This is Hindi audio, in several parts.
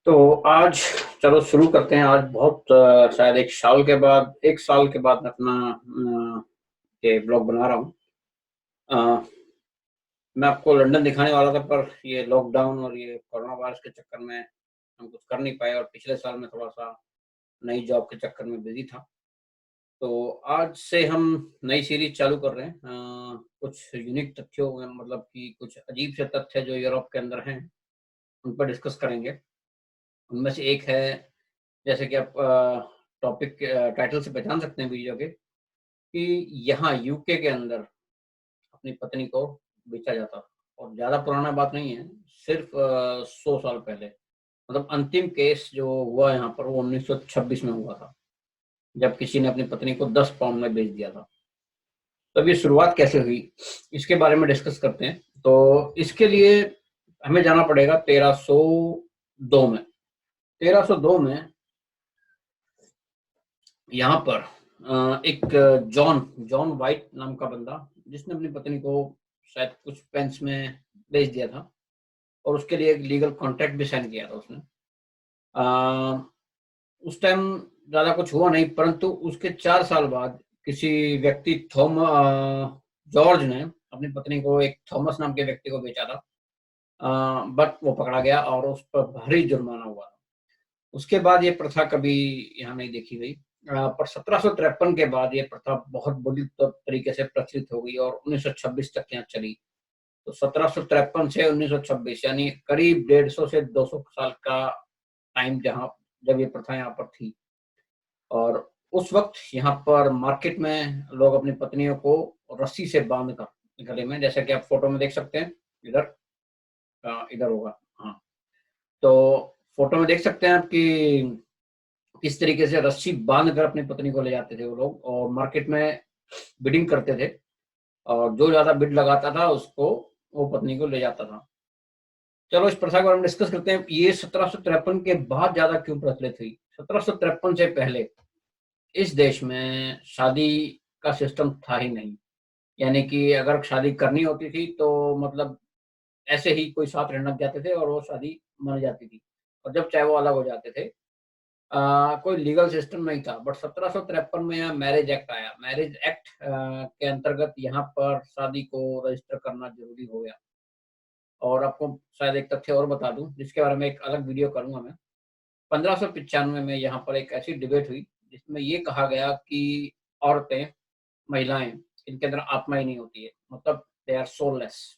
तो आज चलो शुरू करते हैं। आज बहुत शायद 1 साल के बाद मैं अपना ये ब्लॉग बना रहा हूँ। मैं आपको लंदन दिखाने वाला था, पर ये लॉकडाउन और ये कोरोना वायरस के चक्कर में हम कुछ कर नहीं पाए, और पिछले साल में थोड़ा-सा नई जॉब के चक्कर में बिज़ी था। तो आज से हम नई सीरीज़ चालू कर रहे हैं। कुछ यूनिक तथ्यों में, मतलब कि कुछ अजीब से तथ्य जो यूरोप के अंदर हैं, उन पर डिस्कस करेंगे। उनमें से एक है, जैसे कि आप टॉपिक के टाइटल से पहचान सकते हैं वीडियो के, कि यहाँ यूके के अंदर अपनी पत्नी को बेचा जाता। और ज़्यादा पुराना बात नहीं है, सिर्फ़ 100 साल पहले। मतलब अंतिम केस जो हुआ यहाँ पर वो 1926 में हुआ था, जब किसी ने अपनी पत्नी को 10 पाउंड में बेच दिया था। तब ये शुरुआत कैसे हुई, इसके बारे में डिस्कस करते हैं। तो इसके लिए हमें जाना पड़ेगा 1302 में। 1302 में यहाँ पर एक जॉन जॉन व्हाइट नाम का बंदा, जिसने अपनी पत्नी को शायद कुछ पेंस में बेच दिया था, और उसके लिए एक लीगल कॉन्ट्रैक्ट भी साइन किया था उसने। उस टाइम ज़्यादा कुछ हुआ नहीं, परंतु उसके 4 साल बाद किसी व्यक्ति जॉर्ज ने अपनी पत्नी को एक थॉमस नाम के व्यक्ति को बेचा था। बट वो पकड़ा गया और उस पर भारी जुर्माना हुआ। उसके बाद ये प्रथा कभी यहाँ नहीं देखी गई। पर 1753 के बाद ये प्रथा बहुत बुरी तरीके से प्रचलित हो गई और 1926 तक यहाँ चली। तो 1753 से 1926 यानी करीब 150 से 200 साल का टाइम जहाँ जब ये प्रथा यहाँ पर थी। और उस वक्त यहाँ पर मार्केट में लोग अपनी पत्नियों को रस्सी से बांध कर गले में, जैसे कि आप फोटो में देख सकते हैं, इधर इधर होगा, हाँ। तो फोटो में देख सकते हैं आप कि किस तरीके से रस्सी बांध कर अपनी पत्नी को ले जाते थे वो लोग, और मार्केट में बिडिंग करते थे, और जो ज़्यादा बिड लगाता था उसको वो पत्नी को ले जाता था। चलो इस प्रथा के बारे में डिस्कस करते हैं। ये 1753 के बाद ज़्यादा क्यों प्रचलित हुई? 1753 से पहले इस देश में शादी का सिस्टम था ही नहीं। यानी कि अगर शादी करनी होती थी तो मतलब ऐसे ही कोई साथ रहने लग जाते थे और वो शादी मन जाती थी, और जब चाहे वो अलग हो जाते थे। कोई लीगल सिस्टम नहीं था, बट 1753 में यहाँ मैरिज एक्ट आया। मैरिज एक्ट के अंतर्गत यहाँ पर शादी को रजिस्टर करना ज़रूरी हो गया। और आपको शायद एक तथ्य और बता दूँ, जिसके बारे में एक अलग वीडियो करूँगा मैं। 1595 में यहाँ पर एक ऐसी डिबेट हुई, जिसमें ये कहा गया कि औरतें, महिलाएँ, इनके अंदर आत्मा ही नहीं होती है, मतलब दे आर सोललेस।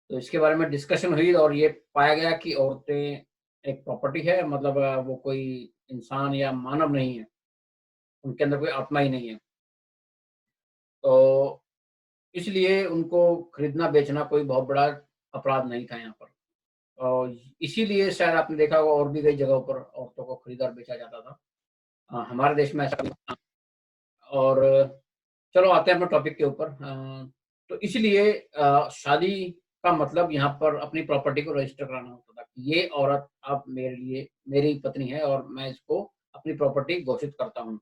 तो इसके बारे में डिस्कशन हुई और ये पाया गया कि औरतें एक प्रॉपर्टी है, मतलब वो कोई इंसान या मानव नहीं है, उनके अंदर कोई आत्मा ही नहीं है। तो इसलिए उनको खरीदना-बेचना कोई बहुत बड़ा अपराध नहीं था यहाँ पर। और इसीलिए शायद आपने देखा होगा और भी कई जगहों पर औरतों को खरीदा और बेचा जाता था। हमारे देश में ऐसा नहीं था। और चलो आते हैं अपने टॉपिक के ऊपर। तो इसलिए शादी का मतलब यहाँ पर अपनी प्रॉपर्टी को रजिस्टर कराना होता था कि ये औरत अब मेरे लिए मेरी पत्नी है और मैं इसको अपनी प्रॉपर्टी घोषित करता हूँ।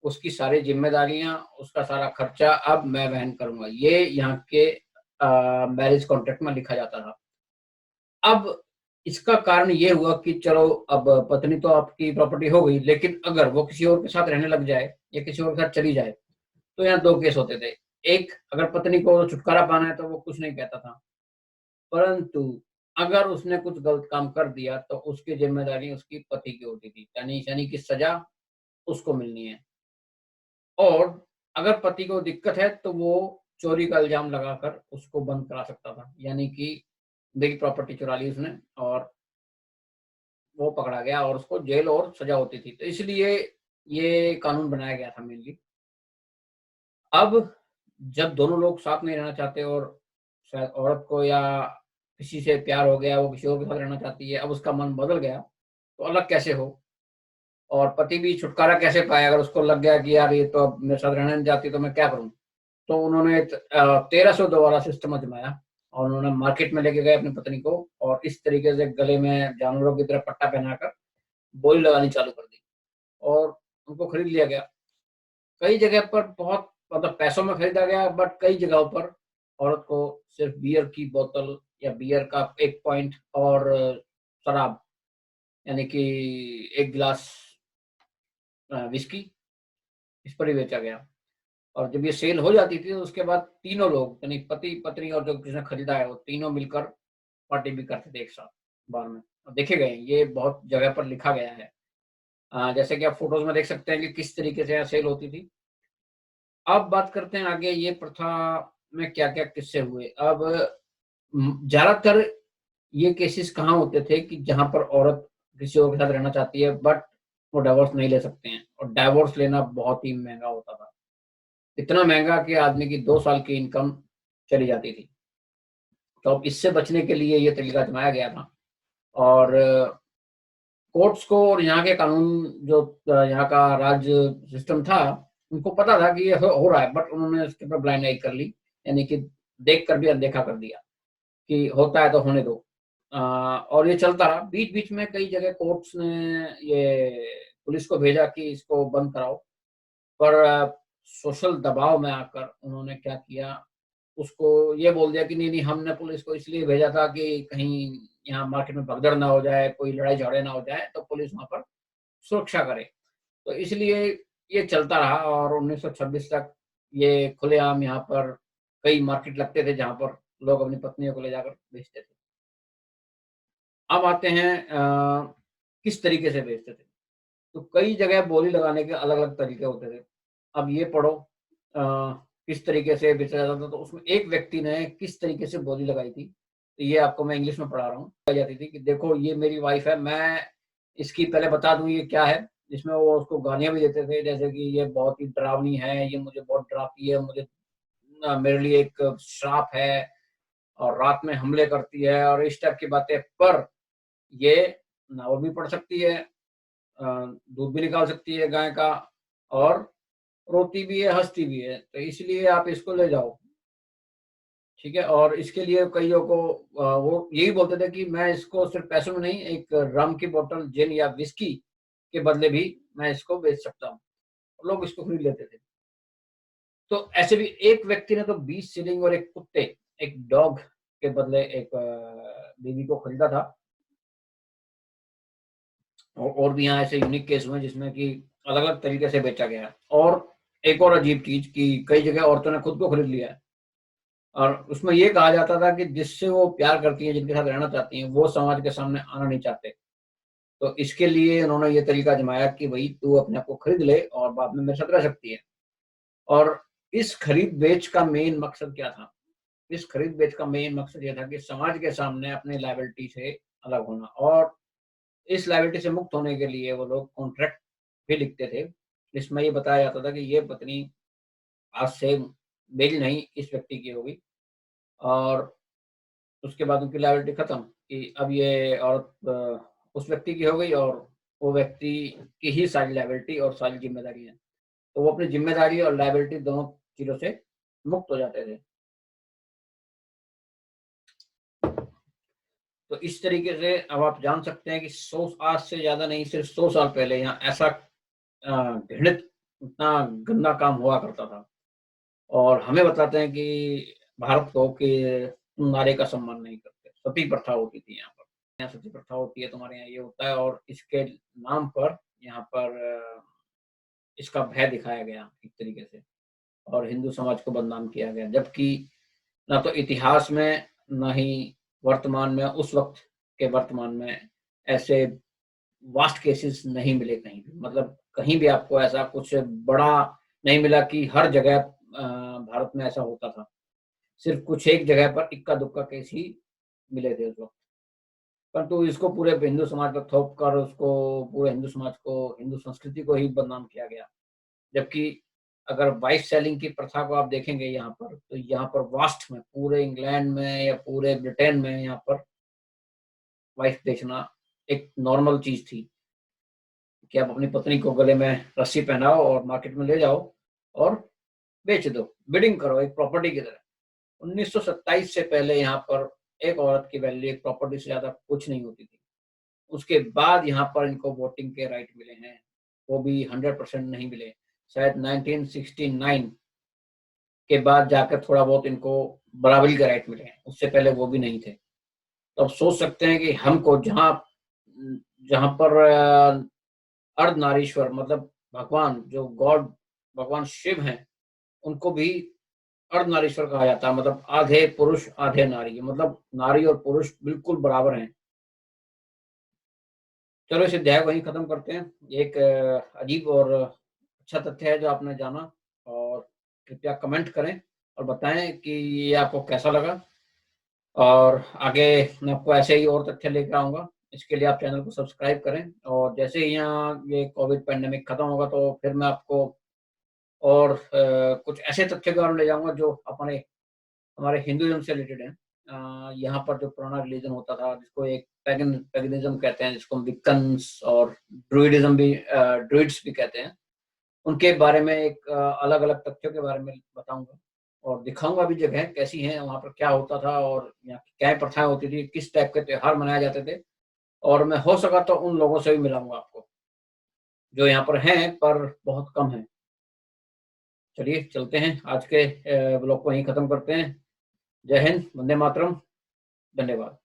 उसकी सारी ज़िम्मेदारियाँ, उसका सारा खर्चा अब मैं वहन करूँगा। ये यहाँ के मैरिज कॉन्ट्रैक्ट में लिखा जाता था। अब इसका कारण ये हुआ कि चलो अब पत्नी तो आपकी प्रॉपर्टी हो गई, लेकिन अगर वो किसी और के साथ रहने लग जाए या किसी और के साथ चली जाए, तो यहाँ 2 केस होते थे। एक, अगर पत्नी को छुटकारा पाना है तो वो कुछ नहीं कहता था, परंतु अगर उसने कुछ गलत काम कर दिया तो उसकी ज़िम्मेदारी उसकी पति की होती थी। यानी यानी कि सज़ा उसको मिलनी है। और अगर पति को दिक्कत है तो वो चोरी का इल्ज़ाम लगाकर उसको बंद करा सकता था। यानी कि मेरी प्रॉपर्टी चुरा ली उसने और वो पकड़ा गया और उसको जेल और सज़ा होती थी। तो इसलिए ये कानून बनाया गया था मेनली। अब जब दोनों लोग साथ नहीं रहना चाहते और शायद औरत को या किसी से प्यार हो गया, वो किसी और के साथ रहना चाहती है, अब उसका मन बदल गया, तो अलग कैसे हो? और पति भी छुटकारा कैसे पाए अगर उसको लग गया कि यार ये तो अब मेरे साथ रहना नहीं चाहती, तो मैं क्या करूँ? तो उन्होंने 1302 वाला सिस्टम आज़माया और उन्होंने मार्केट में लेके गए अपनी पत्नी को और इस तरीके से गले में जानवरों की तरह पट्टा पहनाकर बोली लगानी चालू कर दी और उनको खरीद लिया गया। कई जगह पर बहुत मतलब पैसों में खरीदा गया, बट कई जगहों पर औरत को सिर्फ बियर की बोतल या बियर का 1 पॉइंट और शराब यानी कि 1 गिलास विस्की इस पर ही बेचा गया। और जब ये सेल हो जाती थी तो उसके बाद तीनों लोग यानी पति-पत्नी और जो जिसने खरीदा है वो तीनों मिलकर पार्टी भी करते थे एक साथ बार में। और देखे गए हैं, ये बहुत जगह पर लिखा गया है। जैसे कि आप फ़ोटोज़ में देख सकते हैं कि किस तरीके से यहाँ सेल होती थी। अब बात करते हैं आगे ये प्रथा में क्या-क्या किस्से हुए। अब ज़्यादातर ये केसेस कहाँ होते थे कि जहाँ पर औरत किसी और के साथ रहना चाहती है बट वो डिवोर्स नहीं ले सकते हैं और डिवोर्स लेना बहुत ही महँगा होता था। इतना महँगा कि आदमी की 2 साल की इनकम चली जाती थी। तो अब इससे बचने के लिए ये तरीका अपनाया गया था और कोर्ट्स को और यहाँ के कानून जो यहाँ का राज्य सिस्टम था, उनको पता था कि ये हो रहा है बट उन्होंने उसके ऊपर ब्लाइंड आई कर ली, यानी कि देख कर भी अनदेखा कर दिया कि होता है तो होने दो। और ये चलता रहा। बीच-बीच में कई जगह कोर्ट्स ने ये पुलिस को भेजा कि इसको बंद कराओ, पर सोशल दबाव में आकर उन्होंने क्या किया, उसको ये बोल दिया कि नहीं-नहीं हमने पुलिस को इसलिए भेजा था कि कहीं यहाँ मार्केट में भगदड़ ना हो जाए, कोई लड़ाई-झगड़े ना हो जाए, तो पुलिस वहाँ पर सुरक्षा करे। तो इसलिए ये चलता रहा और 1926 तक ये खुलेआम यहाँ पर कई मार्केट लगते थे जहाँ पर लोग अपनी पत्नियों को ले जाकर बेचते थे। अब आते हैं किस तरीके से बेचते थे। तो कई जगह बोली लगाने के अलग-अलग तरीके होते थे। अब ये पढ़ो किस तरीके से बेचा जाता था, तो उसमें एक व्यक्ति ने किस तरीके से बोली लगाई थी, तो ये आपको मैं इंग्लिश में पढ़ा रहा हूँ। कही जाती थी कि देखो ये मेरी वाइफ़ है, मैं इसकी पहले बता दूँ ये क्या है, जिसमें वो उसको गालियाँ भी देते थे जैसे कि ये बहुत ही डरावनी है, ये मुझे बहुत डराती है, मुझे मेरे लिए एक श्राप है और रात में हमले करती है और इस टाइप की बातें। पर ये नावल भी पढ़ सकती है, दूध भी निकाल सकती है गाय का और रोती भी है, हँसती भी है, तो इसलिए आप इसको ले जाओ, ठीक है? और इसके लिए कइयों को वो यही बोलते थे कि मैं इसको सिर्फ़ पैसों में नहीं, एक रम की बोतल, जिन या व्हिस्की के बदले भी मैं इसको बेच सकता हूँ। लोग इसको खरीद लेते थे। तो ऐसे भी एक व्यक्ति ने तो 20 शिलिंग और एक कुत्ते, एक डॉग के बदले एक बीवी को खरीदा था। और भी यहाँ ऐसे यूनिक केस हुए हैं जिसमें कि अलग-अलग तरीके से बेचा गया है। और एक और अजीब चीज़ कि कई जगह औरतों ने खुद को खरीद लिया है और उसमें ये कहा जाता था कि जिससे वो प्यार करती हैं, जिनके साथ रहना चाहती हैं, वो समाज के सामने आना नहीं चाहते। तो इसके लिए उन्होंने ये तरीका आज़माया कि भई तू अपने आप को खरीद ले और बाद में मेरे साथ रह सकती है। और इस खरीद-बेच का मेन मकसद क्या था? इस खरीद-बेच का मेन मकसद ये था कि समाज के सामने अपनी लायबिलिटी से अलग होना और इस लायबिलिटी से मुक्त होने के लिए वो लोग कॉन्ट्रैक्ट भी लिखते थे। जिसमें ये बताया जाता था कि ये पत्नी आज से मेरी नहीं इस व्यक्ति की होगी और उसके बाद उनकी लायबिलिटी खत्म कि अब ये औरत उस व्यक्ति की हो गई और वो व्यक्ति की ही सारी लायबिलिटी और सारी ज़िम्मेदारी है। तो वो अपनी ज़िम्मेदारी और लायबिलिटी दोनों चीज़ों से मुक्त हो जाते थे। तो इस तरीके से अब आप जान सकते हैं कि 100 आज से ज़्यादा नहीं सिर्फ 100 साल पहले यहाँ ऐसा घृणित इतना गंदा काम हुआ करता था। और हमें बताते हैं कि भारत को कि तुम नारी का सम्मान नहीं करते। सती प्रथा होती थी यहाँ पर। यहाँ सती प्रथा होती है, तुम्हारे यहाँ ये होता है और इसके नाम पर यहाँ पर इसका भय दिखाया गया एक तरीके से और हिंदू समाज को बदनाम किया गया। जबकि ना तो इतिहास में, ना ही वर्तमान में उस वक़्त के वर्तमान में ऐसे वास्ट केसेस नहीं मिले कहीं भी। मतलब कहीं भी आपको ऐसा कुछ बड़ा नहीं मिला कि हर जगह भारत में ऐसा होता था। सिर्फ़ कुछ एक जगह पर इक्का-दुक्का केस ही मिले थे उस वक़्त। परंतु इसको पूरे हिंदू समाज पर थोप कर उसको पूरे हिंदू समाज को, हिंदू संस्कृति को ही बदनाम किया गया। जबकि अगर वाइफ सेलिंग की प्रथा को आप देखेंगे यहाँ पर, तो यहाँ पर वास्ट में पूरे इंग्लैंड में या पूरे ब्रिटेन में यहाँ पर वाइफ बेचना एक नॉर्मल चीज़ थी, कि आप अपनी पत्नी को गले में रस्सी पहनाओ और मार्केट में ले जाओ और बेच दो, बिडिंग करो एक प्रॉपर्टी की तरह। 1927 से पहले यहाँ पर एक औरत की वैल्यू एक प्रॉपर्टी से ज़्यादा कुछ नहीं होती थी। उसके बाद यहाँ पर इनको वोटिंग के राइट मिले हैं, वो भी 100% नहीं मिले। शायद 1969 के बाद जाकर थोड़ा बहुत इनको बराबरी के राइट मिले हैं, उससे पहले वो भी नहीं थे। तो आप सोच सकते हैं कि हमको जहाँ जहाँ पर अर्धनारीश्वर मतलब भगवान जो गॉड भगवान शिव हैं, उनको भी अर्धनारीश्वर कहा जाता है, मतलब आधे पुरुष आधे नारी, मतलब नारी और पुरुष बिल्कुल बराबर हैं। चलो इस अध्याय को यहीं खत्म करते हैं। एक अजीब और अच्छा तथ्य है जो आपने जाना, और कृपया कमेंट करें और बताएं कि ये आपको कैसा लगा, और आगे मैं आपको ऐसे ही और तथ्य लेकर आऊँगा। इसके लिए आप चैनल को सब्सक्राइब करें, और जैसे ही यहाँ ये कोविड पैंडेमिक खत्म होगा तो फिर मैं आपको और कुछ ऐसे तथ्य के बारे में ले जाऊँगा जो अपने हमारे हिंदुइज़्म से रिलेटेड हैं। यहाँ पर जो पुराना रिलीजन होता था जिसको एक पैगनिज़्म कहते हैं, जिसको हम विक्कन्स और ड्रुइड्स भी कहते हैं। उनके बारे में एक अलग-अलग तथ्यों के बारे में बताऊँगा, और दिखाऊँगा भी जगह कैसी हैं, वहाँ पर क्या होता था और यहाँ की क्या प्रथाएँ होती थी, किस टाइप के त्योहार मनाए जाते थे, और मैं हो सका तो उन लोगों से भी मिलाऊँगा आपको, जो यहाँ पर हैं पर बहुत कम हैं। चलिए चलते हैं, आज के ब्लॉग को यहीं खत्म करते हैं। जय हिंद, वंदे मातरम, धन्यवाद।